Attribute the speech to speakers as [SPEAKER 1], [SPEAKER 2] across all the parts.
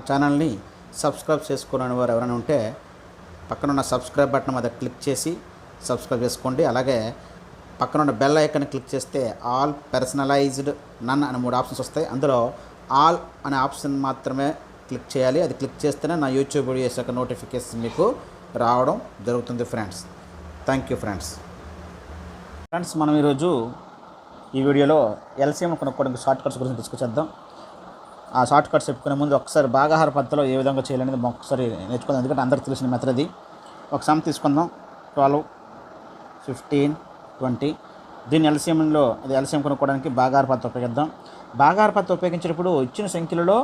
[SPEAKER 1] ఛానల్ని సబ్స్క్రైబ్ చేసుకోని వారు ఎవరైనా ఉంటే పక్కనున్న సబ్స్క్రైబ్ బటన్ మీద క్లిక్ చేసి సబ్స్క్రైబ్ చేసుకోండి. అలాగే పక్కనున్న బెల్ ఐకాన్ క్లిక్ చేస్తే ఆల్ పర్సనలైజ్డ్ నన్ అనే 3 ఆప్షన్స్ వస్తాయి. అందులో ఆల్ అనే ఆప్షన్ మాత్రమే క్లిక్ చేయాలి. అది క్లిక్ చేస్తేనే నా యూట్యూబ్ వీడియోస్ యొక్క నోటిఫికేషన్ మీకు రావడం జరుగుతుంది ఫ్రెండ్స్. Thank you friends. మనం ఈరోజు ఈ వీడియోలో ఎల్సిఎం కొనుక్కోవడానికి షార్ట్ కట్స్ గురించి తీసుకొచ్చేద్దాం. ఆ షార్ట్ కట్స్ చెప్పుకునే ముందు ఒకసారి భాగాహార పద్ధతిలో ఏ విధంగా చేయాలనేది ఒకసారి నేర్చుకుందాం. ఎందుకంటే అందరికీ తెలిసిన మెథడ్ ఇది. ఒక సమ్ తీసుకుందాం, 12, 15, 20. దీన్ని ఎల్సిఎంలో అది ఎల్సిఎం కొనుక్కోవడానికి భాగాహార పద్ధతి ఉపయోగిద్దాం. భాగాహార పద్ధతి ఉపయోగించినప్పుడు ఇచ్చిన సంఖ్యలలో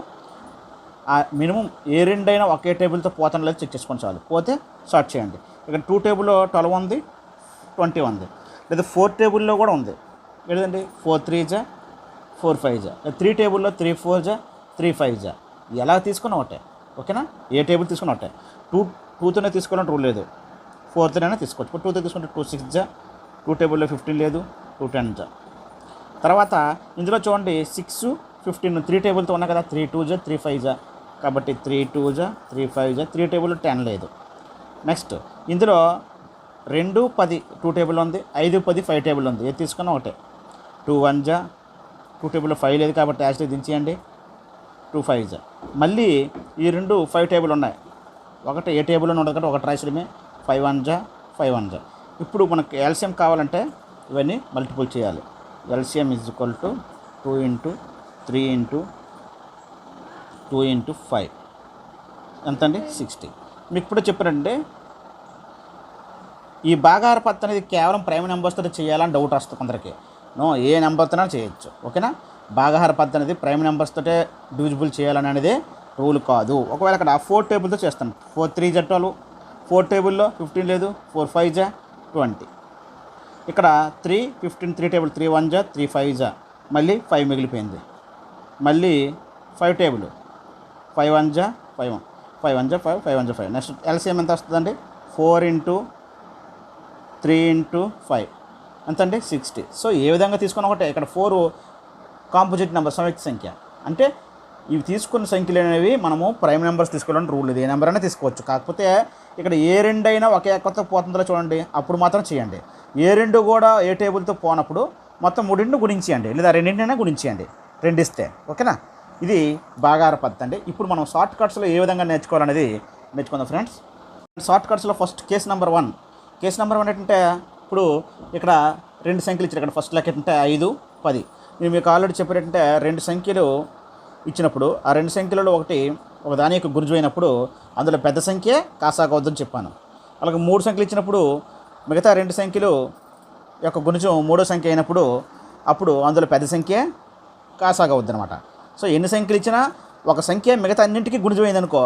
[SPEAKER 1] మినిమం ఏ రెండైనా ఒకే టేబుల్తో పోతాను లేదు చెక్ చేసుకొని చాలు. పోతే షార్ట్ చేయండి. ఇక్కడ 2 టేబుల్లో 12 ఉంది, 20 ఉంది. లేదా 4 టేబుల్లో కూడా ఉంది. లేదండి 4 3 జా 4 5 జా, 3 టేబుల్లో 3 4 జా 3 5 జా. ఎలా తీసుకున్నా ఒకటే, ఓకేనా? ఏ టేబుల్ తీసుకున్నా ఒకటే. 2తోనే తీసుకోవాలని రూల్ లేదు, 4తోనైనా తీసుకోవచ్చు. ఇప్పుడు 2తో తీసుకుంటే 2 6 జా, 2 టేబుల్లో 15 లేదు, 2 10 జా. తర్వాత ఇందులో చూడండి 6 15 3 టేబుల్తో ఉన్నాయి కదా, 3 2 జా 3 5 జా. కాబట్టి 3 2 జా 3 5 జా. 3 టేబుల్లో 10 లేదు. నెక్స్ట్ ఇందులో 2 10 2 టేబుల్ ఉంది, 5 10 5 టేబుల్ ఉంది. ఏది తీసుకున్నా ఒకటే. 2 1 జా 2 టేబుల్లో 5 లేదు కాబట్టి యాక్చువల్లీ దించేయండి. 2 5 జా. మళ్ళీ ఈ 2 5 టేబుల్ ఉన్నాయి. ఒకటి ఏ టేబుల్లో ఉండదు కాబట్టి ఒకటి రాయడమే. 5 1 జా 5 1 జా. ఇప్పుడు మనకు ఎల్సిఎం కావాలంటే ఇవన్నీ మల్టిపుల్ చేయాలి. ఎల్సిఎం ఈజ్ ఈక్వల్ టు 2 × 3 × 2 × 5 ఎంత అండి? 60. మీకు ఇప్పుడు చెప్పారంటే ఈ భాగాహార పద్ధతి అనేది కేవలం ప్రైమ్ నెంబర్స్తో చేయాలని డౌట్ వస్తుంది కొందరికి. నో, ఏ నెంబర్తోనే చేయొచ్చు, ఓకేనా? భాగాహార పద్ధతి అనేది ప్రైమ్ నెంబర్స్తోటే డివిజిబుల్ చేయాలని అనేది రూల్ కాదు. ఒకవేళ ఇక్కడ 4 టేబుల్తో చేస్తాను. 4 3 జా 12, 4 టేబుల్లో 15 లేదు, 4 5 జా 20. ఇక్కడ 3 15 3 టేబుల్ 3 1 జా 3 5 జా. మళ్ళీ 5 మిగిలిపోయింది. మళ్ళీ 5 టేబుల్ 5 1 జా 5 1 5 1 జా 5 5 1 జా 5. నెక్స్ట్ ఎల్సిఎం ఎంత వస్తుందండి? 4 × 3 × 5 ఎంత అండి? 60. సో ఏ విధంగా తీసుకున్న ఒకటే. ఇక్కడ 4 కాంపోజిట్ నెంబర్, సంయుక్త సంఖ్య. అంటే ఇవి తీసుకున్న సంఖ్యలు అనేవి మనము ప్రైమ్ నెంబర్స్ తీసుకోవాలని రూల్ లేదు. ఏ నెంబర్ అయినా తీసుకోవచ్చు. కాకపోతే ఇక్కడ ఏ రెండైనా ఒకే ఎక్కతో పోతుందో చూడండి, అప్పుడు మాత్రం చేయండి. ఏ రెండు కూడా ఏ టేబుల్తో పోనప్పుడు మొత్తం 3 గుణించేయండి, లేదా 2 గుణించేయండి. 2 ఇస్తే, ఓకేనా? ఇది భాగాహార పద్ధతి అండి. ఇప్పుడు మనం షార్ట్ కట్స్లో ఏ విధంగా నేర్చుకోవాలనేది నేర్చుకుందాం ఫ్రెండ్స్. షార్ట్ కట్స్లో first case number 1. Case number 1 ఏంటంటే ఇప్పుడు ఇక్కడ 2 సంఖ్యలు ఇచ్చారు. ఇక్కడ ఫస్ట్ లెక్క ఏంటంటే 5 10. నేను మీకు ఆల్రెడీ చెప్పారంటే 2 సంఖ్యలు ఇచ్చినప్పుడు ఆ 2 సంఖ్యలలో ఒక దాని యొక్క గురుజు అయినప్పుడు అందులో పెద్ద సంఖ్య కాసాగవద్దని చెప్పాను. అలాగే 3 సంఖ్యలు ఇచ్చినప్పుడు మిగతా 2 సంఖ్యలు యొక్క గుణిజం 3వ సంఖ్య అయినప్పుడు అప్పుడు అందులో పెద్ద సంఖ్య కాసాగవద్దు అనమాట. సో ఎన్ని సంఖ్యలు ఇచ్చినా ఒక సంఖ్య మిగతా అన్నింటికీ గుణిజం అయిందనుకో,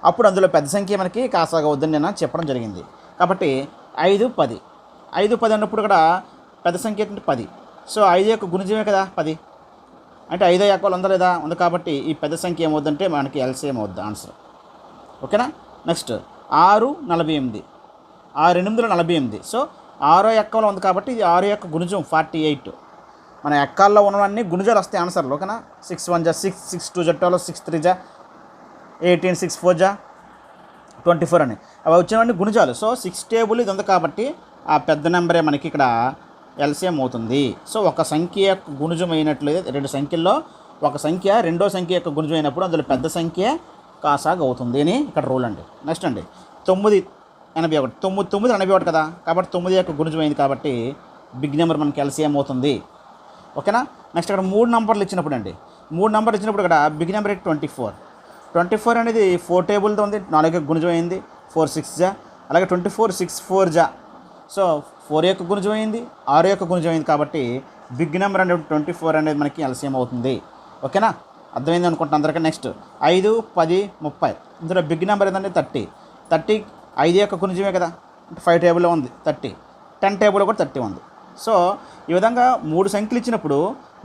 [SPEAKER 1] అప్పుడు అందులో పెద్ద సంఖ్య మనకి కాసాగవద్దని నేను చెప్పడం జరిగింది. కాబట్టి 5 10 5 10 అన్నప్పుడు ఇక్కడ పెద్ద సంఖ్య ఏంటంటే 10. సో 5 యొక్క గుణిజమే కదా 10. అంటే 5 ఎక్కలు ఉందా లేదా? ఉంది. కాబట్టి ఈ పెద్ద సంఖ్య ఏమవుద్దంటే మనకి ఎల్సిఎం అవుద్ది ఆన్సర్, ఓకేనా? నెక్స్ట్ 6 48 6 8 48. సో 6 ఎక్కలో ఉంది కాబట్టి ఇది 6 యొక్క గుణిజం 48. మన ఎక్కాల్లో ఉన్నవన్నీ గుణిజాలు వస్తాయి ఆన్సర్లు, ఓకేనా? 6 1 జా 6 6 2 జా 12 6 3 జా 18 6 4 జా 24 అని అవి వచ్చినవన్నీ గుణిజాలు. సో 6 టేబుల్ ఇది ఉంది కాబట్టి ఆ పెద్ద నెంబరే మనకి ఇక్కడ ఎల్సిఎం అవుతుంది. సో ఒక సంఖ్య యొక్క గుణిజం అయినట్లయితే 2 సంఖ్యల్లో ఒక సంఖ్య రెండో సంఖ్య యొక్క గుణిజం అయినప్పుడు అందులో పెద్ద సంఖ్య కాసాగ్ అవుతుంది అని ఇక్కడ రూల్ అండి. నెక్స్ట్ అండి 9 81 9 81 కదా, కాబట్టి 9 యొక్క గుణిజం అయింది కాబట్టి బిగ్ నెంబర్ మనకి ఎల్సిఎం అవుతుంది, ఓకేనా? నెక్స్ట్ ఇక్కడ 3 నెంబర్లు ఇచ్చినప్పుడు అండి 3 నెంబర్లు ఇచ్చినప్పుడు ఇక్కడ బిగ్ నెంబర్ 24 అనేది 4 టేబుల్తో ఉంది, 4 యొక్క గుణిజం అయింది 4 6 జా. అలాగే 24 6 4 జా. సో 4 యొక్క గుణిజం అయింది, 6 యొక్క గుణిజం అయింది కాబట్టి బిగ్ నెంబర్ అనేది 24 అనేది మనకి ఎల్సిఎం అవుతుంది, ఓకేనా? అర్థమైంది అనుకుంటున్నాను అందరికీ. నెక్స్ట్ 5 10 30. ఇందులో బిగ్ నెంబర్ ఏంటంటే 30 5 యొక్క గుణిజమే కదా, 5 టేబుల్లో ఉంది 30. 10 టేబుల్లో కూడా 30 ఉంది. సో ఈ విధంగా 3 సంఖ్యలు ఇచ్చినప్పుడు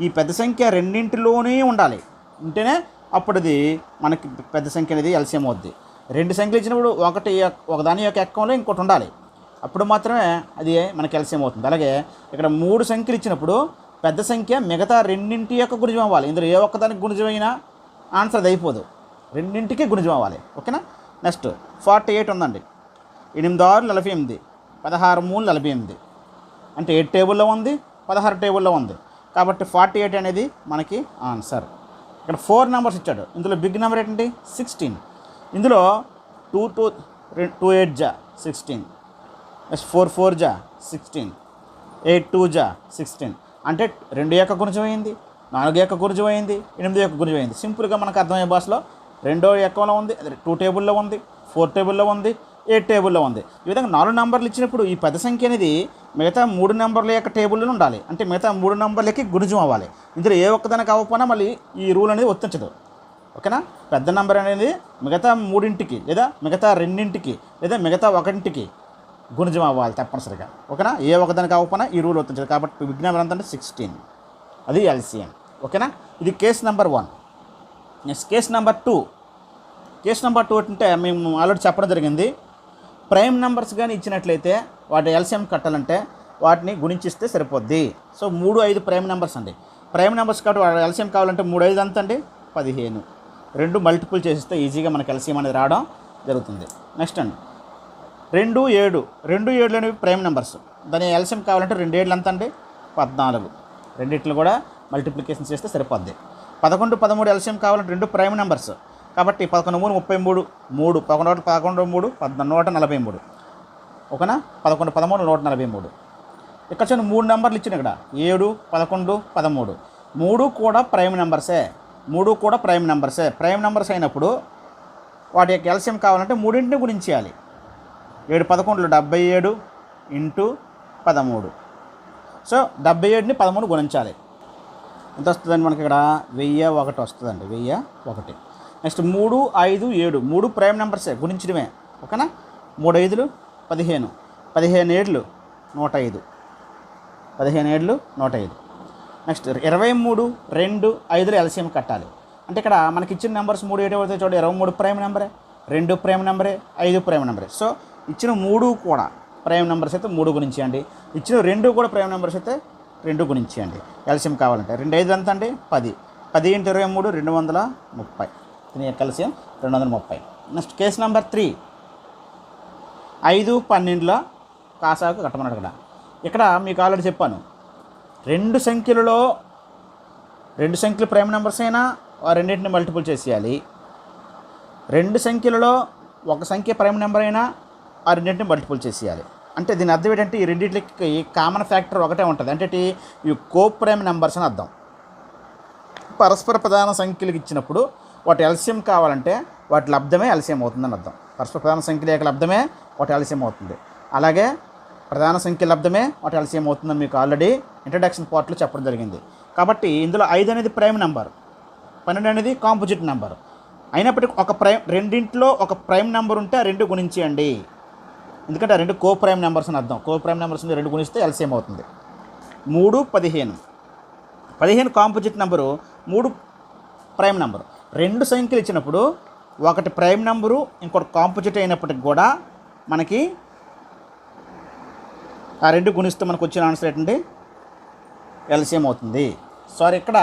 [SPEAKER 1] ఈ పెద్ద సంఖ్య రెండింటిలోనే ఉండాలి, ఉంటేనే అప్పుడు అది మనకి పెద్ద సంఖ్య అనేది ఎల్సిఎం అవుద్ది. 2 సంఖ్యలు ఇచ్చినప్పుడు ఒక దాని యొక్క ఎక్కంలో ఇంకోటి ఉండాలి, అప్పుడు మాత్రమే అది మనకి ఎల్సిఎం అవుతుంది. అలాగే ఇక్కడ 3 సంఖ్యలు ఇచ్చినప్పుడు పెద్ద సంఖ్య మిగతా రెండింటి యొక్క గుణిజం అవ్వాలి. ఇందులో ఏ ఒక్కదానికి గుణిజం అయినా ఆన్సర్ అది అయిపోదు. రెండింటికి గుణిజం అవ్వాలి. ఓకేనా. నెక్స్ట్ 48 ఉందండి. 8 6 48, 16 3 48, అంటే 8 టేబుల్లో ఉంది, 16 టేబుల్లో ఉంది. కాబట్టి 48 అనేది మనకి ఆన్సర్. ఇక్కడ 4 నెంబర్స్ ఇచ్చాడు. ఇందులో బిగ్ నెంబర్ ఏంటంటే 16. ఇందులో 2 8 జా 16, నెక్స్ట్ 4 4 జా 16, 8 2 జా 16, అంటే 2 యొక్క గుణిజం అయింది, 4 యొక్క గుణిజం అయింది, 8 యొక్క గుణిజం అయింది. సింపుల్గా మనకు అర్థమయ్యే భాషలో 2 ఎక్కలో ఉంది, 2 టేబుల్లో ఉంది, 4 టేబుల్లో ఉంది, 8 టేబుల్లో ఉంది. ఈ విధంగా 4 నెంబర్లు ఇచ్చినప్పుడు ఈ పెద్ద సంఖ్య అనేది మిగతా 3 నెంబర్ల యొక్క టేబుల్లో ఉండాలి. అంటే మిగతా 3 నెంబర్లకి గుణిజం అవ్వాలి. ఇందులో ఏ ఒక్కదానికి అవ్వకపోయినా మళ్ళీ ఈ రూల్ అనేది వర్తించదు. ఓకేనా. పెద్ద నెంబర్ అనేది మిగతా 3ంటికి లేదా మిగతా 2ంటికి లేదా మిగతా 1ంటికి గుణిజం అవ్వాలి తప్పనిసరిగా. ఓకేనా. ఏ ఒక్కదానికి అవ్వకపోయినా ఈ రూల్ వర్తించదు. కాబట్టి బిగ్ నెంబర్ ఎంత అంటే 16, అది ఎల్సిఎం. ఓకేనా. ఇది case number 1. Next case number 2. Case number 2 అంటే మేము ఆల్రెడీ చెప్పడం జరిగింది. ప్రైమ్ నెంబర్స్ కానీ ఇచ్చినట్లయితే వాటి ఎల్సిఎం కట్టాలంటే వాటిని గుణించిస్తే సరిపోద్ది. సో 3 5 ప్రైమ్ నెంబర్స్ అండి. ప్రైమ్ నెంబర్స్ కాబట్టి వాటి ఎల్సిఎం కావాలంటే 3 5 ఎంత అండి 15. 2 మల్టిపుల్ చేసిస్తే ఈజీగా మనకి ఎల్సిఎం అనేది రావడం జరుగుతుంది. నెక్స్ట్ అండి 2 7. 2 7 అనేవి ప్రైమ్ నెంబర్స్. దాని ఎల్సిఎం కావాలంటే 2 7 ఎంత అండి 14. రెండిట్లు కూడా మల్టిప్లికేషన్ చేస్తే సరిపోద్ది. 11 13 ఎల్సిఎం కావాలంటే 2 ప్రైమ్ నెంబర్స్. కాబట్టి 11 3 33, 3 11 11 3 143. ఓకేనా. 11 13 143. ఇక్కడ చిన్న 3 నెంబర్లు ఇచ్చిన ఇక్కడ 7 11 13. 3 కూడా ప్రైమ్ నెంబర్సే. 3 కూడా ప్రైమ్ నెంబర్సే. ప్రైమ్ నెంబర్స్ అయినప్పుడు వాటి యొక్క ఎల్సిఎం కావాలంటే 3ంటిని గుణించేయాలి. 7 11 77 ఇంటూ 13. సో 77ని 13 గుణించాలి. ఎంత వస్తుందండి మనకి ఇక్కడ 1001 వస్తుందండి. 1001. నెక్స్ట్ 3 5 7. 3 ప్రైమ్ నెంబర్సే, గుణించడమే. ఓకేనా. 3 5 15, 15 7 105, 15 7 105. నెక్స్ట్ 23 2 5 ఎల్సిఎం కట్టాలి. అంటే ఇక్కడ మనకి ఇచ్చిన నెంబర్స్ 3 7 అవుతాయి చూడండి. 23 ప్రైమ్ నెంబరే, 2 ప్రైమ్ నెంబరే, 5 ప్రైమ్ నెంబరే. సో ఇచ్చిన 3 కూడా ప్రైమ్ నెంబర్స్ అయితే 3 గుణించేయండి. ఇచ్చిన 2 కూడా ప్రైమ్ నెంబర్స్ అయితే 2 గుణించేయండి ఎల్సిఎం కావాలంటే. 2 5 ఎంత అండి 10. 10 × 23 230. దీని యొక్క ఎల్సిఎం 230. Next case number 3. 5 12 కాసాకు కట్టమన్నాడు. ఇక్కడ మీకు ఆల్రెడీ చెప్పాను, 2 సంఖ్యలు ప్రైమ్ నెంబర్స్ అయినా ఆ రెండింటిని మల్టిపుల్ చేసేయాలి. 2 సంఖ్యలలో ఒక సంఖ్య ప్రైమ్ నెంబర్ అయినా ఆ రెండింటిని మల్టిపుల్ చేసేయాలి. అంటే దీని అర్థం ఏంటంటే ఈ రెండింటికి కామన్ ఫ్యాక్టర్ ఒకటే ఉంటుంది. అంటే ఇవి కో ప్రైమ్ నెంబర్స్ అని అర్థం. పరస్పర ప్రధాన సంఖ్యలకు ఇచ్చినప్పుడు వాటి ఎల్సిఎం కావాలంటే వాటి లబ్ధమే ఎల్సిఎం అవుతుందని అర్థం. పరస్పర ప్రధాన సంఖ్యల యొక్క లబ్ధమే వాటి ఎల్సిఎం అవుతుంది. అలాగే ప్రధాన సంఖ్య లబ్ధమే వాటి ఎల్సిఎం అవుతుందని మీకు ఆల్రెడీ ఇంట్రడక్షన్ పార్ట్లో చెప్పడం జరిగింది. కాబట్టి ఇందులో 5 అనేది ప్రైమ్ నెంబర్, 12 అనేది కాంపోజిట్ నెంబర్. అయినప్పటికీ రెండింటిలో ఒక ప్రైమ్ నెంబర్ ఉంటే ఆ 2 గుణించేయండి. ఎందుకంటే ఆ 2 కో ప్రైమ్ నెంబర్స్ అని అర్థం. కో ప్రైమ్ నెంబర్స్ 2 గుణిస్తే ఎల్సిఎం అవుతుంది. 3 15. 15 కాంపోజిట్ నెంబరు, 3 ప్రైమ్ నెంబరు. 2 సంఖ్యలు ఇచ్చినప్పుడు ఒకటి ప్రైమ్ నెంబరు ఇంకోటి కాంపోజిట్ అయినప్పటికి కూడా మనకి ఆ 2 గుణిస్తే మనకు వచ్చిన ఆన్సర్ ఏంటంటే ఎల్సిఎం అవుతుంది. సారీ, ఇక్కడ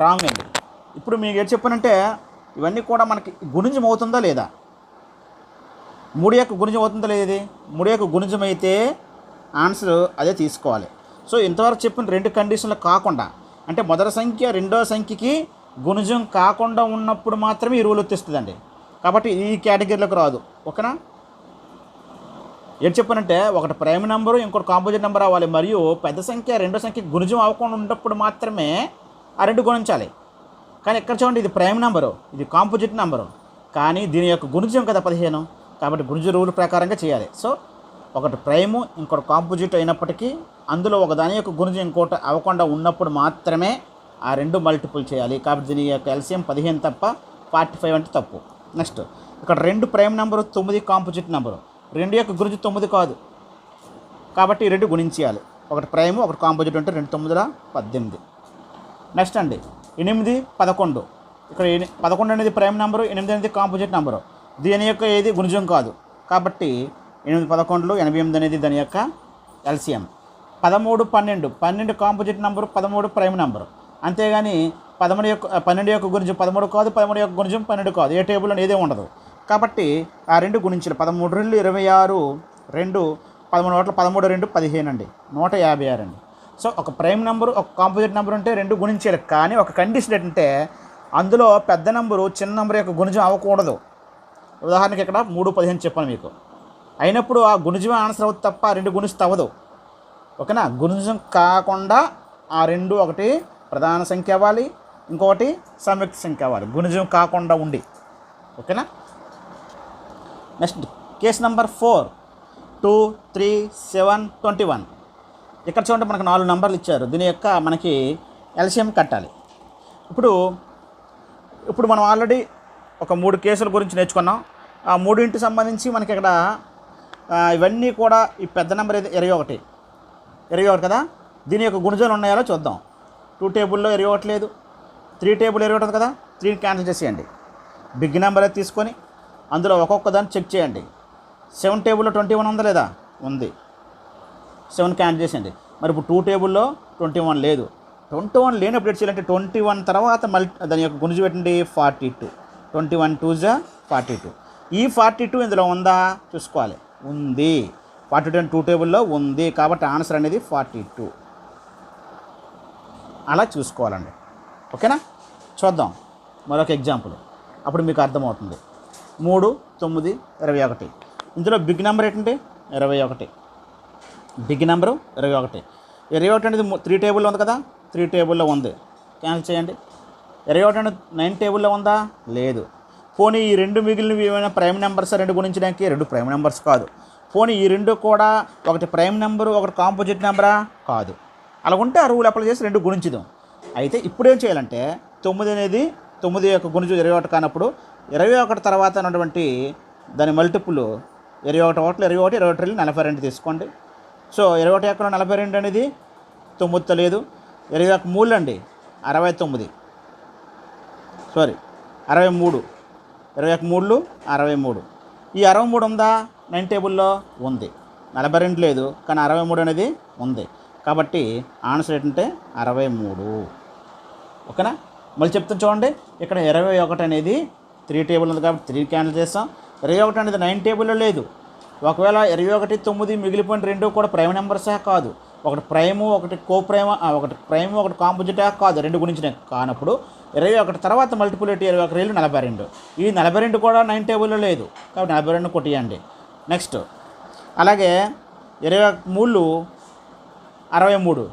[SPEAKER 1] రాంగ్ అండి. ఇప్పుడు మీకు ఏం చెప్పానంటే ఇవన్నీ కూడా మనకి గుణిజం అవుతుందా లేదా, 3 యొక్క గుణిజం అవుతుందా లేదా, ఇది 3 యొక్క గుణిజం అయితే ఆన్సర్ అదే తీసుకోవాలి. సో ఇంతవరకు చెప్పిన 2 కండిషన్లు కాకుండా, అంటే మొదటి సంఖ్య రెండో సంఖ్యకి గుణిజం కాకుండా ఉన్నప్పుడు మాత్రమే ఈ రూల్ వచ్చేస్తుందండి. కాబట్టి ఈ కేటగిరీలోకి రాదు. ఓకేనా. ఏం చెప్పానంటే ఒకటి ప్రైమ్ నెంబరు ఇంకోటి కాంపోజిట్ నెంబర్ అవ్వాలి, మరియు పెద్ద సంఖ్య రెండో సంఖ్య గుణిజం అవ్వకుండా ఉన్నప్పుడు మాత్రమే ఆ 2 గుణించాలి. కానీ ఇక్కడ చూడండి, ఇది ప్రైమ్ నెంబరు, ఇది కాంపోజిట్ నెంబరు, కానీ దీని యొక్క గుణిజం కదా 15. కాబట్టి గుణిజ రూల్ ప్రకారంగా చేయాలి. సో ఒకటి ప్రైము ఇంకోటి కాంపోజిట్ అయినప్పటికీ అందులో ఒక దాని యొక్క గుణిజం ఇంకోటి అవ్వకుండా ఉన్నప్పుడు మాత్రమే ఆ 2 మల్టిపుల్ చేయాలి. కాబట్టి దీని యొక్క ఎల్సిఎం 15 తప్ప 45 అంటే తప్పు. నెక్స్ట్ ఇక్కడ 2 ప్రైమ్ నెంబరు, 9 కాంపోజిట్ నెంబరు. 2 యొక్క గుణిజం 9 కాదు, కాబట్టి 2 గుణించేయాలి. ఒకటి ప్రైము ఒకటి కాంపోజిట్ ఉంటే 2 9 18. నెక్స్ట్ అండి 8 11. ఇక్కడ 11 అనేది ప్రైమ్ నెంబరు, 8 అనేది కాంపోజిట్ నెంబరు. దీని యొక్క ఏది గుణిజం కాదు, కాబట్టి 8 11 88 అనేది దాని యొక్క LCM. 13 12. 12 composite number, 13 prime number. అంతేగాని 12 యొక్క గుణిజం 13 కాదు, 13 యొక్క గుణిజం 12 కాదు, ఏ టేబుల్లో ఏదే ఉండదు. కాబట్టి ఆ రెండు గుణించాలి. 13 2 26, 2 13 1 13 2 15 అండి, 156 అండి. సో ఒక ప్రైమ్ నెంబరు ఒక కాంపోజిట్ నెంబర్ ఉంటే రెండు గుణించాలి. కానీ ఒక కండిషన్ ఏంటంటే అందులో పెద్ద నెంబరు చిన్న నెంబర్ యొక్క గుణిజం అవ్వకూడదు. ఉదాహరణకి ఇక్కడ 3 15 చెప్పాను మీకు. అయినప్పుడు ఆ గుణిజమే ఆన్సర్ అవుతుంది తప్ప ఆ రెండు గుణిస్తే అవ్వదు. ఓకేనా? గుణిజం కాకుండా ఆ రెండు ఒకటి ప్రధాన సంఖ్య అవ్వాలి, ఇంకొకటి సంయుక్త సంఖ్య అవ్వాలి, గుణిజం కాకుండా ఉండి. ఓకేనా? Next case number 4 2 3 7 21. ఇక్కడ చూడండి మనకు 4 నెంబర్లు ఇచ్చారు. దీని యొక్క మనకి ఎల్సిఎం కట్టాలి. ఇప్పుడు మనం ఆల్రెడీ ఒక 3 కేసుల గురించి నేర్చుకున్నాం. ఆ మూడింటికి సంబంధించి మనకి ఇక్కడ ఇవన్నీ కూడా ఈ పెద్ద నెంబర్ 21 కదా. దీని యొక్క గుణిజాలు ఉన్నాయో చూద్దాం. 2 టేబుల్లో 21 లేదు, 3 టేబుల్ 21 కదా. 3 క్యాన్సిల్ చేసేయండి. బిగ్ నెంబర్ అయితే తీసుకొని అందులో ఒక్కొక్క దాన్ని చెక్ చేయండి. 7 టేబుల్లో 21 ఉందా లేదా? ఉంది. 7 క్యాన్సిల్ చేసేయండి. మరి ఇప్పుడు 2 టేబుల్లో 21 లేదు. 21 లేనప్పుడు ఎట్ చేయాలంటే 21 తర్వాత దాని యొక్క గుణిజం పెట్టండి 42. 21 2 42. ఈ 42 ఇందులో ఉందా చూసుకోవాలి. ఉంది. 42 2 టేబుల్లో ఉంది. కాబట్టి ఆన్సర్ అనేది 42. అలా చూసుకోవాలండి. ఓకేనా? చూద్దాం మరొక ఎగ్జాంపుల్, అప్పుడు మీకు అర్థమవుతుంది. 3 9 21. ఇందులో బిగ్ నెంబర్ ఏంటంటే 21. Big number 21. 21 అనేది 3 టేబుల్లో ఉంది కదా. 3 టేబుల్లో ఉంది. క్యాన్సిల్ చేయండి. 21 అనేది 9 టేబుల్లో ఉందా? లేదు. పోనీ ఈ రెండు మిగిలినవి ఏమైనా ప్రైమ్ నెంబర్స్ రెండు గుణించడానికి? రెండు ప్రైమ్ నెంబర్స్ కాదు. పోనీ ఈ రెండు కూడా ఒకటి ప్రైమ్ నెంబరు ఒకటి కాంపోజిట్ నెంబరా? కాదు. అలా ఉంటే ఆ రూల్ అప్లై చేసి రెండు గుణించుదాం. అయితే ఇప్పుడు ఏం చేయాలంటే 9 అనేది 9 యొక్క గుణిజం 21 కానప్పుడు 21 తర్వాత ఉన్నటువంటి దాని మల్టిపుల్ 21 1 21 22 42 తీసుకోండి. సో 21 ఎక్కడ 42 అనేది 9తో లేదు. 21 3 అండి 69, సారీ 63. 21 3 63. ఈ 63 ఉందా 9 టేబుల్లో? ఉంది. 42 లేదు, కానీ 63 అనేది ఉంది. కాబట్టి ఆన్సర్ ఏంటంటే 63. ఓకేనా? మళ్ళీ చెప్తాను చూడండి. ఇక్కడ 21 అనేది 3 టేబుల్ ఉంది కాబట్టి 3 క్యాన్సిల్ చేస్తాం. 21 అనేది 9 టేబుల్లో లేదు. ఒకవేళ 21 9 మిగిలిపోయిన రెండు కూడా ప్రైమ్ నెంబర్సే కాదు. ఒకటి ప్రైము ఒకటి కోప్రైమ్, ఒకటి ప్రైము ఒకటి కాంపోజిటే కాదు, రెండు గుణించిన కానప్పుడు 21 తర్వాత మల్టిపుల్ 21 42. ఈ 42 కూడా 9 టేబుల్లో లేదు కాబట్టి 42 కొట్టియండి. నెక్స్ట్ అలాగే 23 63.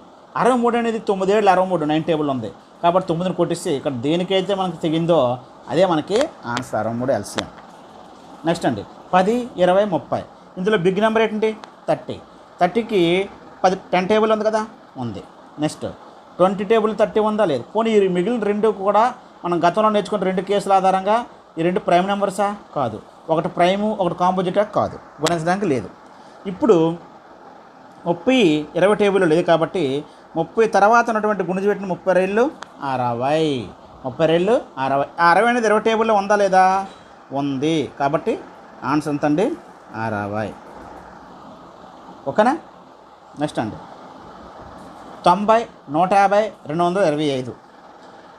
[SPEAKER 1] 63 అనేది 9 63 9 టేబుల్ ఉంది కాబట్టి 9ని కొట్టిస్తే ఇక్కడ దేనికైతే మనకు తెగిందో అదే మనకి ఆన్సర్ 63 ఎల్సిఎం. నెక్స్ట్ అండి 10 20 30. ఇందులో బిగ్ నెంబర్ ఏంటండి 30. 30కి 10 టేబుల్ ఉంది కదా, ఉంది. నెక్స్ట్ 20 టేబుల్ 30 ఉందా? లేదు. పోనీ ఈ మిగిలిన రెండు కూడా మనం గతంలో నేర్చుకున్న రెండు కేసుల ఆధారంగా ఈ రెండు ప్రైమ్ నెంబర్సా? కాదు. ఒకటి ప్రైము ఒకటి కాంపోజిటా? కాదు, గుణించడానికి లేదు. ఇప్పుడు 30 20 టేబుల్లో లేదు కాబట్టి 30 తర్వాత ఉన్నటువంటి గుణిజం పెట్టిన 32 60. 32 60. 60 అనేది 20 టేబుల్లో ఉందా లేదా? ఉంది. కాబట్టి ఆన్సర్ ఎంత అండి 60. ఓకేనా? నెక్స్ట్ అండి 90 150 225.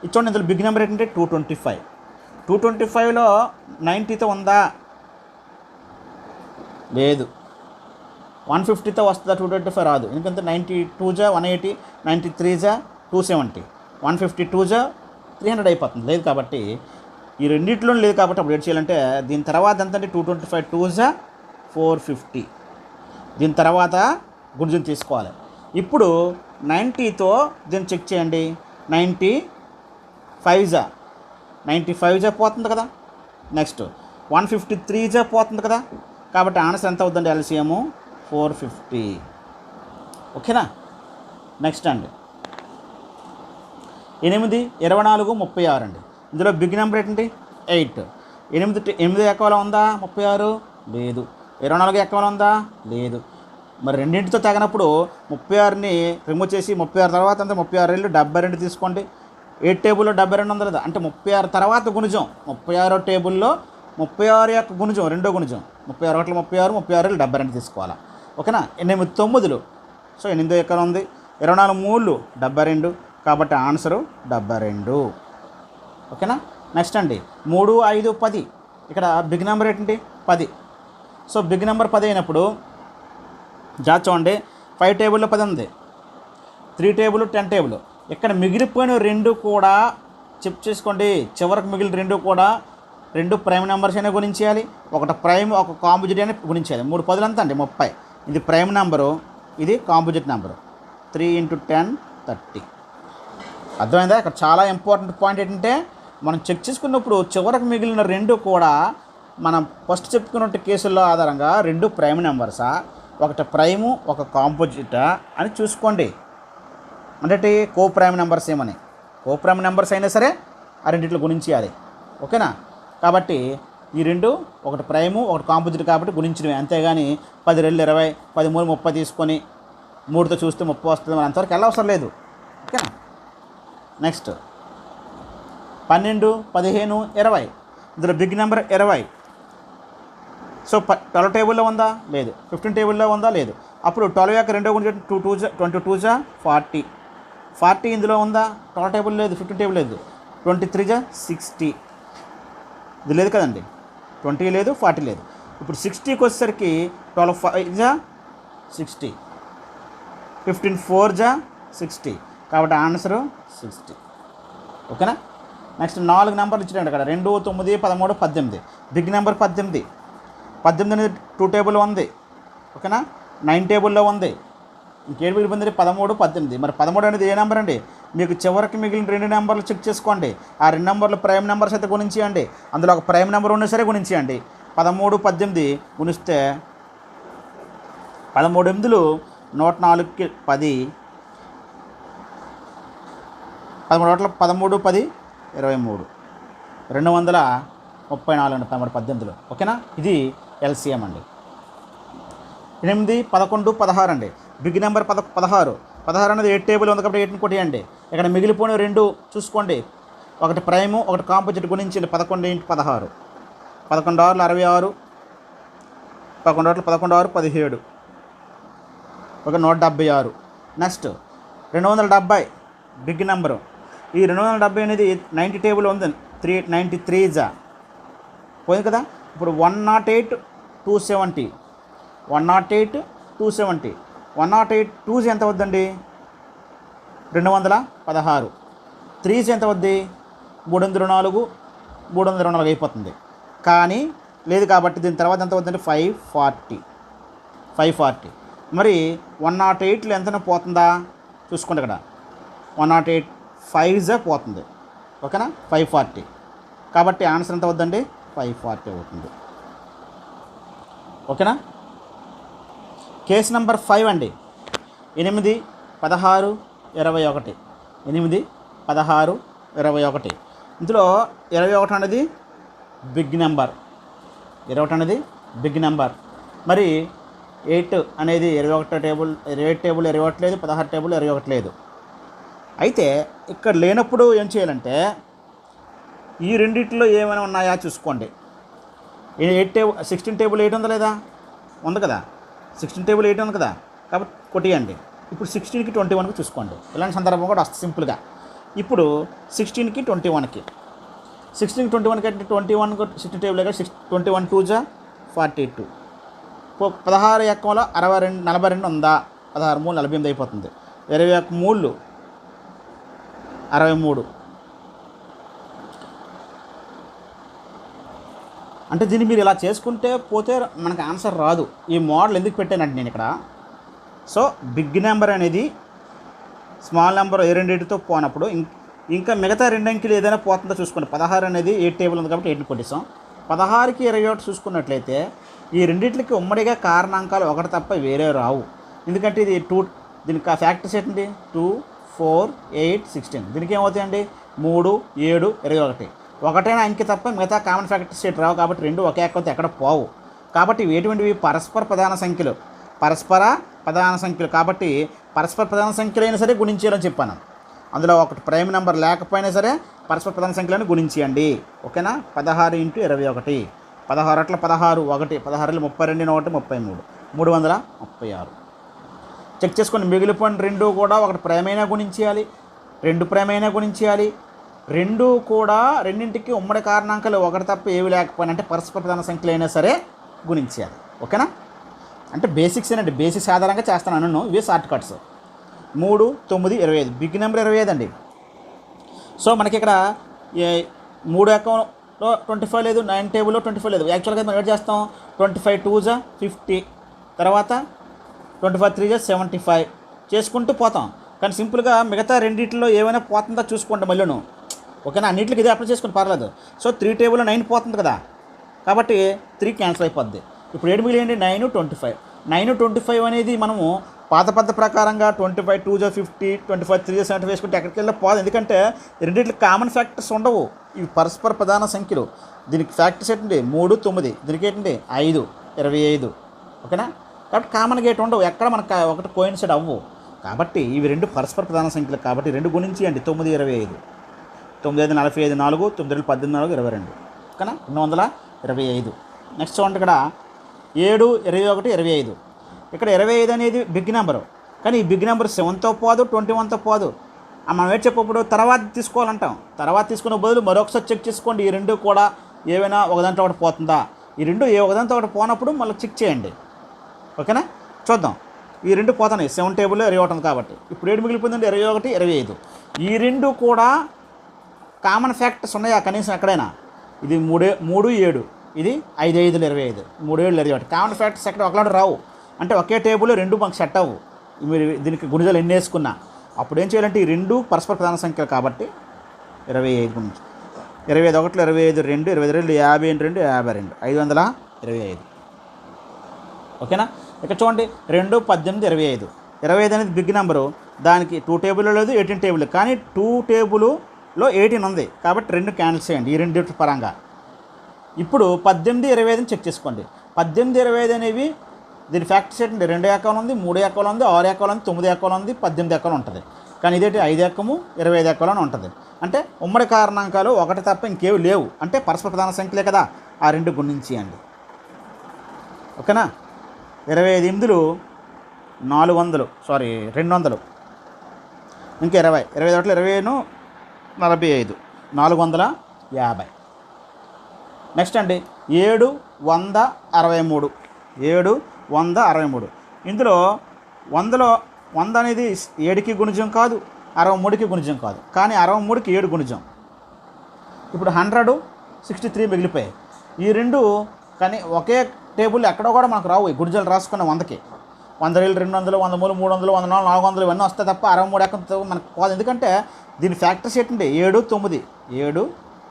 [SPEAKER 1] ఇచ్చోండి. ఇందులో బిగ్ నెంబర్ ఏంటంటే 225. 225లో 90తో ఉందా? లేదు. 150తో వస్తుందా? 225 రాదు. ఎందుకంటే 92 180, 93 270, 152 300 అయిపోతుంది. లేదు కాబట్టి ఈ రెండింటిలో లేదు కాబట్టి అప్పుడు ఏం చేయాలంటే దీని తర్వాత ఎంత అంటే 225 2 450. దీని తర్వాత గుణిజం తీసుకోవాలి. ఇప్పుడు 90తో దీన్ని చెక్ చేయండి. 95 పోతుంది కదా. నెక్స్ట్ 153 పోతుంది కదా. కాబట్టి ఆన్సర్ ఎంత అవుతుందండి ఎల్సిఎం 450. ఓకేనా? నెక్స్ట్ అండి 8 24 36 అండి. ఇందులో బిగ్ నెంబర్ ఏంటండి 8. 8 ఎక్కవలో ఉందా 36? లేదు. 24 ఎక్కవలో ఉందా? లేదు. మరి రెండింటితో తగినప్పుడు 36ని రిమూవ్ చేసి 36 తర్వాత అంతా 36 72 తీసుకోండి. 8 టేబుల్లో 72 ఉందా లేదా? అంటే 36 తర్వాత గుణిజం 36 టేబుల్లో 36 యొక్క గుణిజం రెండో గుణిజం 36 36 36 72 తీసుకోవాలా. ఓకేనా? 8 9. సో 8 ఎక్కడ ఉంది? 24 3 72, కాబట్టి ఆన్సరు 72. ఓకేనా. నెక్స్ట్ అండి 3, 5, 10. ఇక్కడ బిగ్ నెంబర్ ఏంటండి 10. సో బిగ్ నెంబర్ 10 అయినప్పుడు జాగ్రత్త చూడండి, 5 టేబుల్లో 10 ఉంది, 3 టేబుల్ 10 టేబుల్. ఇక్కడ మిగిలిపోయిన 2 కూడా చెక్ చేసుకోండి. చివరికి మిగిలిన 2 కూడా 2 ప్రైమ్ నెంబర్స్ అయినా గుణించేయాలి, ఒకటి ప్రైమ్ ఒక కాంపోజిట్ అయినా గుణించేయాలి. 3 10 ఎంత అండి 30. ఇది ప్రైమ్ నెంబరు, ఇది కాంపోజిట్ నెంబరు. 3 × 10 30. అర్థమైందా? ఇక్కడ చాలా ఇంపార్టెంట్ పాయింట్ ఏంటంటే మనం చెక్ చేసుకున్నప్పుడు చివరికి మిగిలిన 2 కూడా మనం ఫస్ట్ చెప్పుకున్న కేసుల్లో ఆధారంగా 2 ప్రైమ్ నెంబర్సా, ఒకటి ప్రైము ఒక కాంపోజిటా అని చూసుకోండి. అంటే కో ప్రైమ్ నెంబర్స్ ఏమని, కో ప్రైమ్ నెంబర్స్ అయినా సరే ఆ రెండిట్లో గుణించేయాలి. ఓకేనా. కాబట్టి ఈ 2 ఒకటి ప్రైము ఒకటి కాంపోజిట్ కాబట్టి గుణించినవి, అంతేగాని 10 2 20, 13 30 తీసుకొని 3తో చూస్తే 30 వస్తుంది, మన అంతవరకు వెళ్ళవసరం లేదు. ఓకేనా. నెక్స్ట్ 12, 15, 20. ఇందులో బిగ్ నెంబర్ 20. సో 12 టేబుల్లో ఉందా? లేదు. 15 టేబుల్లో ఉందా? లేదు. అప్పుడు 12 యొక్క 2 గురించి 22 జా 40. 40 ఇందులో ఉందా? 12 టేబుల్ లేదు, 15 టేబుల్ లేదు. 23 జా 60. ఇది లేదు కదండి, 20 లేదు, 40 లేదు. ఇప్పుడు 60కి వచ్చేసరికి 12 5 జా 60, 15 4 జా 60. కాబట్టి ఆన్సరు 60. ఓకేనా. నెక్స్ట్ 4 నెంబర్లు ఇచ్చాడు అక్కడ, 2, 9, 13, 18. Big number 18. 18 అనేది 2 టేబుల్ ఉంది. ఓకేనా. 9 టేబుల్లో ఉంది. ఇంకేడు మిగిలిపోయింది 13, 18. మరి 13 అనేది ఏ నెంబర్ అండి? మీకు చివరికి మిగిలిన 2 నెంబర్లు చెక్ చేసుకోండి. ఆ 2 నెంబర్లు ప్రైమ్ నెంబర్స్ అయితే గుణించేయండి. అందులో ఒక ప్రైమ్ నెంబర్ ఉన్నా సరే గుణించేయండి. 13, 18 గుణిస్తే 13 8 104కి 10, 13 13 10 23, 234 అండి 13 18లో. ఓకేనా. ఇది ఎల్సిఎం అండి. 8, 11, 16 అండి. Big number 16. 16 అనేది 8 టేబుల్ ఉంది కాబట్టి 8ని కొట్టేయండి. ఇక్కడ మిగిలిపోయిన 2 చూసుకోండి, ఒకటి ప్రైము ఒకటి కాంపోజిట్ గుణించండి. 11 × 16, 11 6 66, 11 11 6 17, ఒక 176. Next 270 big number. ఈ 270 అనేది 90 టేబుల్ ఉంది, 393 జా పోయింది కదా. ఇప్పుడు 108 270, 108 270, 108 2 ఎంత వద్దండి? 216. 3 ఎంత వద్ది? 304, 304 అయిపోతుంది. కానీ లేదు కాబట్టి దీని తర్వాత ఎంత వద్దండి? 540, 540. మరి 108లో ఎంతనే పోతుందా చూసుకోండి. ఇక్కడ 108 5 పోతుంది. ఓకేనా. 540. కాబట్టి ఆన్సర్ ఎంత అవుతుందండి? 540 అవుతుంది. ఓకేనా. కేసు నెంబర్ 5 అండి. 8, 16, 21. 8, 16, 21. ఇందులో 21 అనేది బిగ్ నెంబర్. 21 అనేది బిగ్ నెంబర్. మరి 8 అనేది 21 టేబుల్, 8 టేబుల్ 21 లేదు, 16 టేబుల్ 21 లేదు. అయితే ఇక్కడ లేనప్పుడు ఏం చేయాలంటే ఈ రెండిట్లో ఏమైనా ఉన్నాయా చూసుకోండి. 8 టేబుల్ 16 టేబుల్ 8 ఉందా లేదా? ఉంది కదా. 16 టేబుల్ 8 ఉంది కదా, కాబట్టి కొట్టియండి. ఇప్పుడు 16కి 21కి చూసుకోండి. ఇలాంటి సందర్భం కూడా వస్తుంది సింపుల్గా. ఇప్పుడు 16కి 21కి, 16కి 21కి అంటే 21 16 టేబుల్ 21 2 జా 42. 16 ఎక్కలో 62 42 ఉందా? 16 3 48 అయిపోతుంది. 21 3 63. అంటే దీన్ని మీరు ఇలా చేసుకుంటే పోతే మనకు ఆన్సర్ రాదు. ఈ మోడల్ ఎందుకు పెట్టానంటే నేను ఇక్కడ, సో బిగ్ నెంబర్ అనేది స్మాల్ నెంబర్ ఏ రెండింటితో పోనప్పుడు ఇంకా మిగతా 2 అంకెలు ఏదైనా పోతుందో చూసుకోండి. 16 అనేది 8 టేబుల్ ఉంది కాబట్టి 8ని కొట్టేసాం. 16కి 21 చూసుకున్నట్లయితే ఈ రెండింటికి ఉమ్మడిగా కారణాంకాలు ఒకటి తప్ప వేరే రావు. ఎందుకంటే ఇది 2, దీనికి ఫ్యాక్టర్స్ ఏంటండి? 2 4 8 16. దీనికి ఏమవుతాయండి? 3 7 21. ఒకటైనా అంకె తప్ప మిగతా కామన్ ఫ్యాక్టర్స్ సెట్ రావు కాబట్టి 2 ఒకే అక్కడితో ఎక్కడ పోవు. కాబట్టి ఎటువంటివి? పరస్పర ప్రధాన సంఖ్యలు. పరస్పర ప్రధాన సంఖ్యలు కాబట్టి పరస్పర ప్రధాన సంఖ్యలు అయినా సరే గుణించాలని చెప్పాను. అందులో ఒకటి ప్రైమ్ నెంబర్ లేకపోయినా సరే పరస్పర ప్రధాన సంఖ్యలను గుణించేయండి. ఓకేనా. 16 × 21, 16 అట్ల 16 1, 16 32 1 33, 336. చెక్ చేసుకొని మిగిలిపోయిన 2 కూడా ఒకటి ప్రైమ్ అయినా గుణించేయాలి, రెండు ప్రైమ్ అయినా గుణించేయాలి. రెండు కూడా రెండింటికి ఉమ్మడి కారణాంకాలు ఒకటి తప్ప ఏవి లేకపోయినా అంటే పరస్పర ప్రధాన సంఖ్యలు అయినా సరే గుణించేయాలి. ఓకేనా? అంటే బేసిక్స్ ఏనండి, బేసిక్స్ ఆధారంగా చేస్తాను అన్నాను. ఇవే షార్ట్ కట్స్. 3, 9, 25 బిగ్ నెంబర్ 25 అండి. సో మనకి ఇక్కడ 3 అకౌంట్లో 25 లేదు, 9 టేబుల్లో 25 లేదు. యాక్చువల్గా మనం ఏం చేస్తాం, 25 2 50, తర్వాత 25 3 75 చేసుకుంటూ పోతాం. కానీ సింపుల్గా మిగతా రెండింటిలో ఏమైనా పోతుందా చూసుకోండి మళ్ళీను. ఓకేనా? అన్నింటికి ఇదే అప్లై చేసుకుని పర్లేదు. సో 3 టేబుల్లో 9 పోతుంది కదా, కాబట్టి 3 క్యాన్సిల్ అయిపోద్ది. ఇప్పుడు 7 మిగిలింది 9 25. 9 25 అనేది మనము పాత పద్ధ ప్రకారంగా 25 2 50, 25 3 75 వేసుకుంటే ఎక్కడికి వెళ్ళి పోదు. ఎందుకంటే రెండింటికి కామన్ ఫ్యాక్టర్స్ ఉండవు. ఇవి పరస్పర ప్రధాన సంఖ్యలు. దీనికి ఫ్యాక్టర్స్ ఏంటండి 3 9, దీనికి ఏంటండి 5 25. ఓకేనా? కాబట్టి కామన్ గేట్ ఉండవు, ఎక్కడ మనకు ఒకటి కోయిన్సైడ్ అవ్వవు. కాబట్టి ఇవి రెండు పరస్పర ప్రధాన సంఖ్యలు కాబట్టి రెండు గుణించేయండి. 9 25, 9 5 45 4, 9 2 18 22. ఓకేనా? 225. నెక్స్ట్ చూడండి, ఇక్కడ 7 21 25. ఇక్కడ 25 అనేది బిగ్ నెంబరు, కానీ ఈ బిగ్ నెంబర్ 7తో పోదు, 21తో పోదు. మనం ఏం చెప్పప్పుడు తర్వాత తీసుకోవాలంటాం. తర్వాత తీసుకునే బదులు మరొకసారి చెక్ చేసుకోండి. ఈ రెండు కూడా ఏవైనా ఒకదాంట్లో ఒకటి పోతుందా, ఈ రెండు ఏ ఒకదాంతో ఒకటి పోనప్పుడు మళ్ళీ చెక్ చేయండి. ఓకేనా? చూద్దాం. ఈ రెండు పోతున్నాయి, 7 టేబుల్లో 21 ఉంది కాబట్టి. ఇప్పుడు 7 మిగిలిపోయిందండి 21 25. ఈ రెండు కూడా కామన్ ఫ్యాక్టర్స్ ఉన్నాయా కనీసం ఎక్కడైనా? ఇది 3 7, ఇది 5 5 25, 3 7 21. కామన్ ఫ్యాక్టర్స్ ఎక్కడ ఒకలాంటి రావు. అంటే ఒకే టేబుల్లో రెండు మనకు సెట్ అవ్వు. మీరు దీనికి గుణిజాలు ఎన్ని వేసుకున్నా అప్పుడు ఏం చేయాలంటే ఈ రెండు పరస్పర ప్రధాన సంఖ్యలు కాబట్టి 25 గురించి 25 1 25 2 22 52 52 525. ఓకేనా? ఇక్కడ చూడండి 2 18 25. 25 అనేది బిగ్ నెంబరు, దానికి 2 టేబుల్లో లేదు, 18 టేబుల్. కానీ 2 టేబుల్లో 18 ఉంది కాబట్టి 2 క్యాన్సిల్ చేయండి ఈ రెండు పరంగా. ఇప్పుడు 18 25 చెక్ చేసుకోండి. 18 25 అనేవి దీని ఫ్యాక్టర్స్ ఏంటంటే 2 ఎకరం ఉంది, 3 ఎకరం ఉంది, 6 ఎకరం ఉంది, 9 ఎకరం ఉంది, 18 ఎకరం ఉంటుంది. కానీ ఇదేంటి 5 ఎకము 25 ఎకరం ఉంటుంది. అంటే ఉమ్మడి కారణాంకాలు ఒకటి తప్ప ఇంకేవి లేవు. అంటే పరస్పర ప్రధాన సంఖ్యలే కదా, ఆ రెండు గుణించేయండి. ఓకేనా? 25 8 400, 200, ఇంకా 20 21 25 45 450. నెక్స్ట్ అండి 7 100 63, 7 100 63. ఇందులో 100 అనేది 7కి గుణిజం కాదు, 63కి గుణిజం కాదు, కానీ 63కి 7 గుణిజం. ఇప్పుడు 100 63 మిగిలిపోయాయి. ఈ రెండు కానీ ఒకే టేబుల్ ఎక్కడో కూడా మనకు రావు. ఈ గుణిజాలు రాసుకున్న 100కి 100 200 100 300 300 100 400 ఇవన్నీ వస్తాయి తప్ప 63 ఎక్కడ మనకు పోదు. ఎందుకంటే దీని ఫ్యాక్టర్స్ ఏంటండి 7 9, 7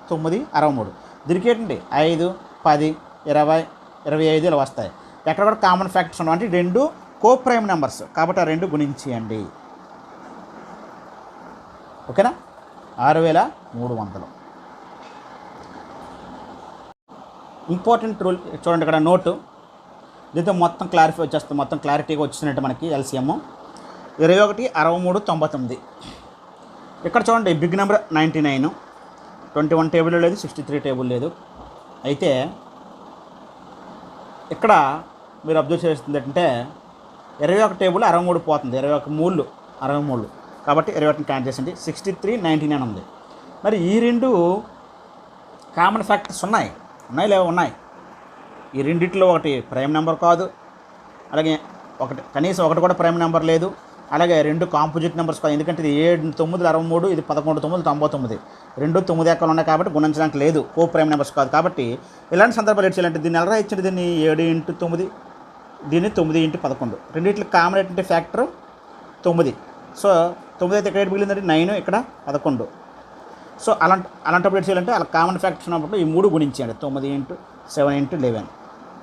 [SPEAKER 1] 9 63. దీనికి ఏంటండి 5 10 20 25 ఇలా వస్తాయి. ఎక్కడ కూడా కామన్ ఫ్యాక్టర్స్ ఉండవు. అంటే రెండు కో ప్రైమ్ నెంబర్స్ కాబట్టి ఆ రెండు గుణించేయండి. ఓకేనా? 6300. ఇంపార్టెంట్ రూల్ చూడండి, ఇక్కడ నోటు. దీంతో మొత్తం క్లారిఫై వచ్చేస్తుంది, మొత్తం క్లారిటీగా వచ్చినట్టు మనకి ఎల్సిఎం 21 63 99. ఇక్కడ చూడండి బిగ్ నెంబర్ 99, 21 టేబుల్ లేదు, 63 టేబుల్ లేదు. అయితే ఇక్కడ మీరు అబ్జర్వ్ చేస్తుంది ఏంటంటే 21 టేబుల్ 63 పోతుంది, 21 మూళ్ళు 63 కాబట్టి 21 క్యాన్సిల్ చేసింది. 63 99 ఉంది. మరి ఈ రెండు కామన్ ఫ్యాక్టర్స్ ఉన్నాయి లేవో? ఉన్నాయి. ఈ రెండిట్లో ఒకటి ప్రైమ్ నెంబర్ కాదు, అలాగే కనీసం ఒకటి కూడా ప్రైమ్ నెంబర్ లేదు, అలాగే రెండు కాంపోజిట్ నెంబర్స్ కాదు. ఎందుకంటే ఇది 7 9 63, ఇది 11 9 99. రెండు 9 ఎక్కలు ఉన్నాయి కాబట్టి గుణించడానికి లేదు, కో ప్రైమ్ నెంబర్స్ కాదు. కాబట్టి ఇలాంటి సందర్భాలు ఏంటి చేయాలంటే దీన్ని ఎలా ఇచ్చింది, దీన్ని 7 × 9, దీన్ని 9 × 11. రెండింటికి కామన్ ఏంటంటే ఫ్యాక్టర్ 9. సో 9 అయితే ఇక్కడ మిగిలిందంటే 9, ఇక్కడ 11. సో అలాంటప్పుడు ఏంటి చేయాలంటే అలా కామన్ ఫ్యాక్టర్స్ ఉన్నప్పుడు ఈ 3 గుణించండి. 9 × 7 × 11.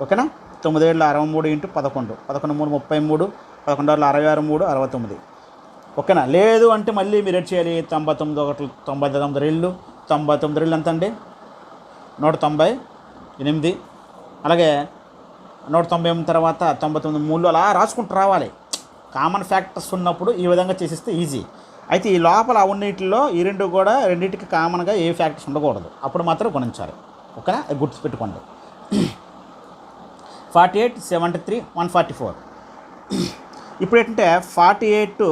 [SPEAKER 1] ఓకేనా? 9 7 63 × 11, 11 3 33, 11 66 3 69. ఓకేనా? లేదు అంటే మళ్ళీ మీరు ఏం చేయాలి, 99 1 99 2, 99 2 ఎంత అండి 198. అలాగే 198 తర్వాత 99 3 అలా రాసుకుంటూ రావాలి. కామన్ ఫ్యాక్టర్స్ ఉన్నప్పుడు ఈ విధంగా చేసిస్తే ఈజీ. అయితే ఈ లోపల ఉన్నీటిలో ఈ రెండు కూడా రెండింటికి కామన్గా ఏ ఫ్యాక్టర్స్ ఉండకూడదు, అప్పుడు మాత్రం గుణించాలి. ఓకేనా? గుర్తుపెట్టుకోండి. 48 73 144. ఇప్పుడు ఏంటంటే 48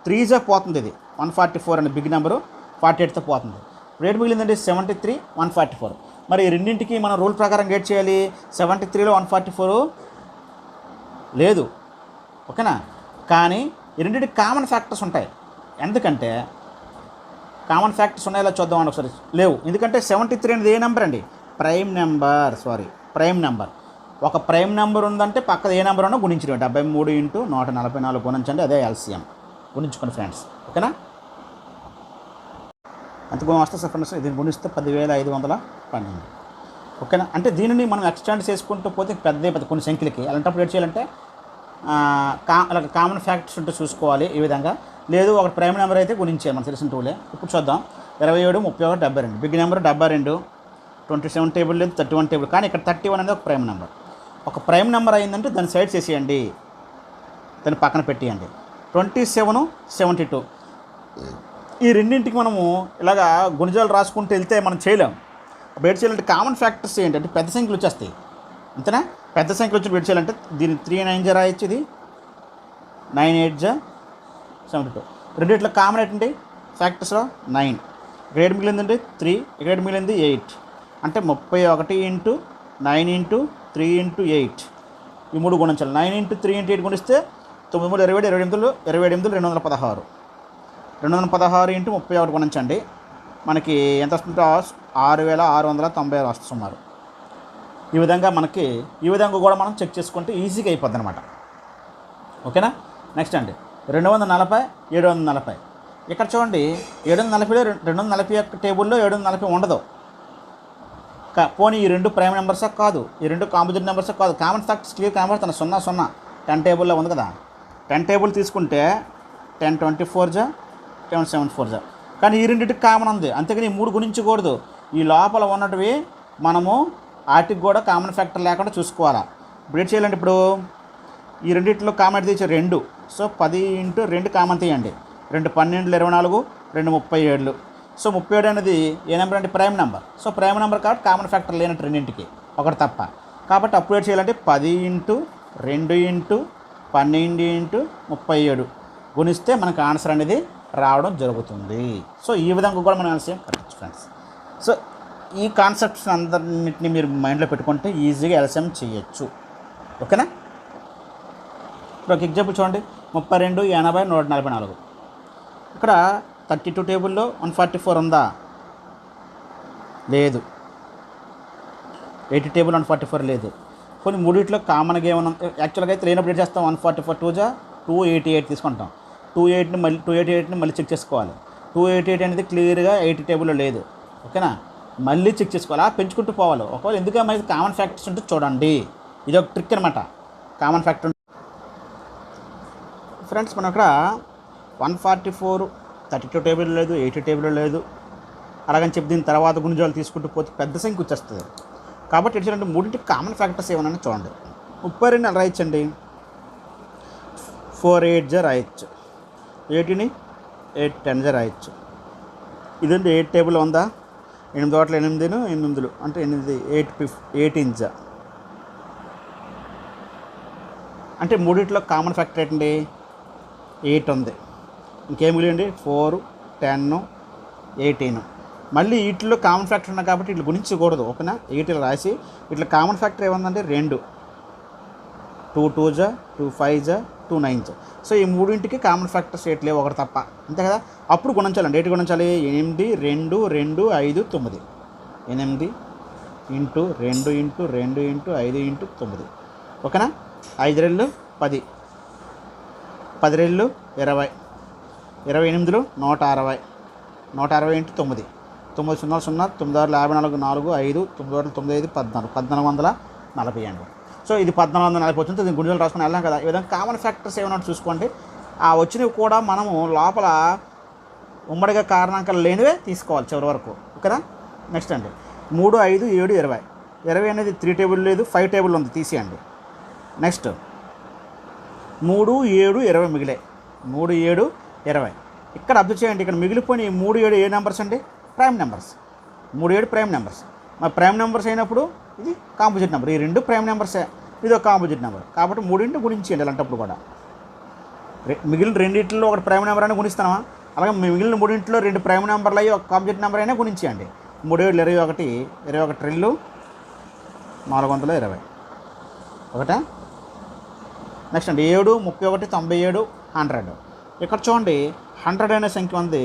[SPEAKER 1] 3 పోతుంది, ఇది 144 అండి బిగ్ నెంబరు 48తో పోతుంది. ఇప్పుడు ఏడు మిగిలిందండి 73, 144. మరి ఈ రెండింటికి మనం రూల్ ప్రకారం గేట్ చేయాలి. 73లో 144 లేదు, ఓకేనా. కానీ ఈ రెండింటికి కామన్ ఫ్యాక్టర్స్ ఉంటాయి. ఎందుకంటే కామన్ ఫ్యాక్టర్స్ ఉన్నాయో చూద్దామండి ఒకసారి. లేవు, ఎందుకంటే 73 అనేది ఏ నెంబర్ అండి? Prime number. ఒక ప్రైమ్ నెంబర్ ఉందంటే పక్కన ఏ నెంబర్ ఉన్నా గుణించడం. 73 × 144 గుణించండి, అదే ఎల్సిఎం. గుణించుకోండి ఫ్రెండ్స్, ఓకేనా. ఎంత గుణం వస్తే సార్ ఫ్రెండ్స్? దీన్ని గుణిస్తే 10,512, ఓకేనా. అంటే దీనిని మనం ఎక్స్టెండ్ చేసుకుంటూ పోతే పెద్ద కొన్ని సంఖ్యలకి. అలాంటప్పుడు ఏం చేయాలంటే అలాగే కామన్ ఫ్యాక్టర్స్ ఉంటే చూసుకోవాలి ఈ విధంగా. లేదు ఒక ప్రైమ్ నెంబర్ అయితే గుణించాలి, మనకు తెలిసిన టూలే. ఇప్పుడు చూద్దాం. 27, 31, 72. బిగ్ నెంబర్ 72, 27 టేబుల్ లేదు, 31 టేబుల్. కానీ ఇక్కడ 31 అనేది ఒక ప్రైమ్ నెంబర్. ఒక ప్రైమ్ నెంబర్ అయిందంటే దాన్ని సైడ్ చేసేయండి, దాన్ని పక్కన పెట్టేయండి. 27, 72 ఈ రెండింటికి మనము ఇలాగా గుణిజాలు రాసుకుంటూ వెళ్తే మనం చేయలేం. బయట చేయాలంటే కామన్ ఫ్యాక్టర్స్ ఏంటంటే పెద్ద సంఖ్యలు వచ్చేస్తాయి, అంతేనా. పెద్ద సంఖ్యలు వచ్చి బయట చేయాలంటే దీన్ని 3 9 రాయొచ్చు, ఇది 9 8 72. రెండిట్లో కామన్ ఏంటండి ఫ్యాక్టర్స్లో 9. ఇక్కడ ఏడు మిగిలిందండి 3, ఇక్కడ మిగిలింది 8. అంటే 31 × 9 × 3 × 8 ఈ 3 గుణించాలి. 9 × 3 × 8 గుణిస్తే 9 3 27, 28 216. 216 × 31 గుణించండి, మనకి ఎంత వస్తుందో 6,696 వస్తుంది సుమారు. ఈ విధంగా కూడా మనం చెక్ చేసుకుంటే ఈజీగా అయిపోద్ది అనమాట, ఓకేనా. నెక్స్ట్ అండి 240, 740. ఇక్కడ చూడండి 740లో 241 టేబుల్లో 740 ఉండదు. పోనీ ఈ రెండు ప్రైమ్ నెంబర్సే కాదు, ఈ రెండు కాంపోజిట్ నెంబర్సే కాదు. కామన్ ఫ్యాక్టర్స్ క్లియర్ కనబడుతుంది. 0 0 10 టేబుల్లో ఉంది కదా. 10 టేబుల్ తీసుకుంటే 10 24 10 74. కానీ ఈ రెండింటికి కామన్ ఉంది, అంతేగాని ఈ 3 గుణించకూడదు. ఈ లోపల ఉన్నటివి మనము వాటికి కూడా కామన్ ఫ్యాక్టర్ లేకుండా చూసుకోవాలా. ఇప్పుడు ఏం చేయాలంటే ఇప్పుడు ఈ రెండింటిలో కామన్ తీసి 2. సో 10 × 2 కామన్ తీయండి. 2 12 24, 2 37. సో 37 అనేది ఏ నెంబర్ అంటే prime number. So prime number కాబట్టి కామన్ ఫ్యాక్టర్ లేనట్టు రెండింటికి ఒకటి తప్ప. కాబట్టి అప్పుడు ఏం చేయాలంటే 10 × 2 × 12 × 37 గుణిస్తే మనకు ఆన్సర్ అనేది రావడం జరుగుతుంది. సో ఈ విధంగా కూడా మనం ఆన్సర్ కరెక్ట్ ఫ్రెండ్స్. సో ఈ కాన్సెప్ట్స్ అందరిన్నింటినీ మీరు మైండ్లో పెట్టుకుంటే ఈజీగా ఎల్సిఎం చేయొచ్చు, ఓకేనా. ఇప్పుడు ఒక ఎగ్జాంపుల్ చూడండి. 32, 80, 144. ఇక్కడ 32 టేబుల్లో 144 ఉందా? లేదు. 80 టేబుల్ 144 లేదు. కొన్ని మూడిట్లో కామన్గా ఏమైనా యాక్చువల్గా అయితే లేనప్పుడు ఏం చేస్తాం? 144 2 288 తీసుకుంటాం. 288ని మళ్ళీ చెక్ చేసుకోవాలి. 288 అనేది క్లియర్గా 80 టేబుల్లో లేదు, ఓకేనా. మళ్ళీ చెక్ చేసుకోవాలి, పెంచుకుంటూ పోవాలి. ఒకవేళ ఎందుకంటే మనకి కామన్ ఫ్యాక్టర్స్ ఉంటే చూడండి, ఇది ఒక ట్రిక్ అనమాట. కామన్ ఫ్యాక్టర్ ఫ్రెండ్స్, మనం అక్కడ 144 32 టేబుల్ లేదు, 80 టేబుల్ లేదు. అలాగని చెప్పి దీని తర్వాత గుణిజాలు తీసుకుంటూ పోతే పెద్ద సంఖ్య వచ్చేస్తుంది. కాబట్టి ఏంటంటే మూడింటికి కామన్ ఫ్యాక్టర్స్ ఏమన్నా చూడండి. 32 అలా రాయొచ్చండి. 4 8 రాయొచ్చు. 80ని 8 10 రాయొచ్చు. ఇదండి 8 టేబుల్ ఉందా? 8 8 8 అంటే 8 18 అంటే మూడింటిలో కామన్ ఫ్యాక్టర్ ఏంటండి? 8 ఉంది. ఇంకేం మిగిలింది? 4 10 18. మళ్ళీ వీటిలో కామన్ ఫ్యాక్టర్ ఉన్నాయి కాబట్టి ఇట్లా గుణించకూడదు, ఓకేనా. 8 రాసి ఇట్లా కామన్ ఫ్యాక్టర్ ఏముందంటే 2 2 2 2 5 2 9. సో ఈ మూడింటికి కామన్ ఫ్యాక్టర్స్ 8 లేవు, ఒకటి తప్ప, అంతే కదా. అప్పుడు గుణించాలండి. 8 గుణించాలి. 8 2 2 5 9. 8 × 2 × 2 × 5 × 9, ఓకేనా. 5 2 10, 10 2 20, 28 160, 160 × 9, 9 0 0 9 6 54 4 5 9 9 5 14, 1440 అండి. సో ఇది 1440 వచ్చింది. దీన్ని గుణిజాలు రాసుకుని వెళ్ళాం కదా. ఈ విధంగా కామన్ ఫ్యాక్టర్స్ ఏమైనా చూసుకోండి. ఆ వచ్చినవి కూడా మనము లోపల ఉమ్మడిగా కారణాంకాలు లేనివే తీసుకోవాలి చివరి వరకు, ఓకేనా. నెక్స్ట్ అండి 3 5 7 20. 20 అనేది 3 టేబుల్ లేదు, 5 టేబుల్ ఉంది, తీసేయండి. నెక్స్ట్ 3 7 20 మిగిలే. 3 7 20. ఇక్కడ అబ్జర్వ్ చేయండి. ఇక్కడ మిగిలిపోయిన 3 7 ఏ నెంబర్స్ అండి? Prime numbers. 3 7 prime numbers. మరి ప్రైమ్ నెంబర్స్ అయినప్పుడు ఇది కాంపోజిట్ నెంబర్. ఈ రెండు ప్రైమ్ నెంబర్సే, ఇది ఒక కాంపోజిట్ నెంబర్. కాబట్టి 3 గుణించండి అలాంటప్పుడు కూడా. మిగిలిన రెండింటిలో ఒకటి ప్రైమ్ నెంబర్ అని గుణిస్తామా? అలాగే మిగిలిన మూడింటిలో 2 ప్రైమ్ నెంబర్లు అయ్యి ఒక కాంప్లెక్స్ నెంబర్ అయినా గుణించేయండి. 3 7 21 21 2 420 ఒకటా. నెక్స్ట్ అండి 7 31 97 100. ఇక్కడ చూడండి 100 అనే సంఖ్య ఉంది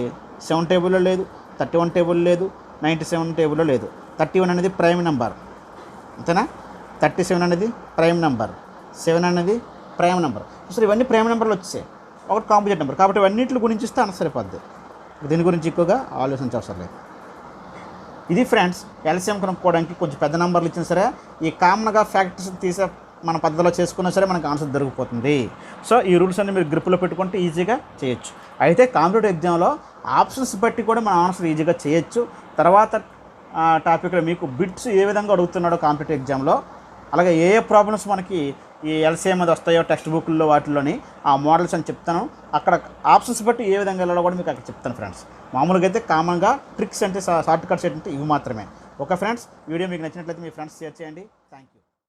[SPEAKER 1] 7 టేబుల్లో లేదు, 31 టేబుల్ లేదు, 97 టేబుల్లో లేదు. 31 అనేది ప్రైమ్ నెంబర్ అంతేనా. 37 అనేది ప్రైమ్ నెంబర్, 7 అనేది ప్రైమ్ నెంబర్. అసలు ఇవన్నీ ప్రైమ్ నెంబర్లు వచ్చాయి, ఒకటి కాంపోజిట్ నెంబర్. కాబట్టి ఇవన్నింటిని గుణించిస్తే ఆన్సర్ సరిపోద్ది. దీని గురించి ఎక్కువగా ఆలోచించవసరం లేదు. ఇది ఫ్రెండ్స్ ఎల్సిఎం కనుక్కోవడానికి కొంచెం పెద్ద నెంబర్లు ఇచ్చినా సరే ఈ కామన్గా ఫ్యాక్టర్స్ తీసే మన పద్ధతిలో చేసుకున్నా సరే మనకు ఆన్సర్ దొరికిపోతుంది. సో ఈ రూల్స్ అన్ని మీరు గ్రిప్లో పెట్టుకుంటే ఈజీగా చేయొచ్చు. అయితే కాంపిటేటివ్ ఎగ్జామ్లో ఆప్షన్స్ బట్టి కూడా మనం ఆన్సర్ ఈజీగా చేయొచ్చు. తర్వాత టాపిక్లో మీకు బిట్స్ ఏ విధంగా అడుగుతున్నాడో కాంపిటేటివ్ ఎగ్జామ్లో, అలాగే ఏ ప్రాబ్లమ్స్ మనకి ఈ ఎల్సిఎం అది వస్తాయో టెక్స్ట్ బుక్ల్లో వాటిల్లోని ఆ మోడల్స్ అని చెప్తాను. అక్కడ ఆప్షన్స్ బట్టి ఏ విధంగా వెళ్ళాలో కూడా మీకు అక్కడ చెప్తాను ఫ్రెండ్స్. మామూలుగా అయితే కామన్గా ట్రిక్స్ అంటే షార్ట్ కట్స్ ఏంటంటే ఇవి మాత్రమే. ఓకే ఫ్రెండ్స్, వీడియో మీకు నచ్చినట్లయితే మీ ఫ్రెండ్స్ షేర్ చేయండి. Thank you.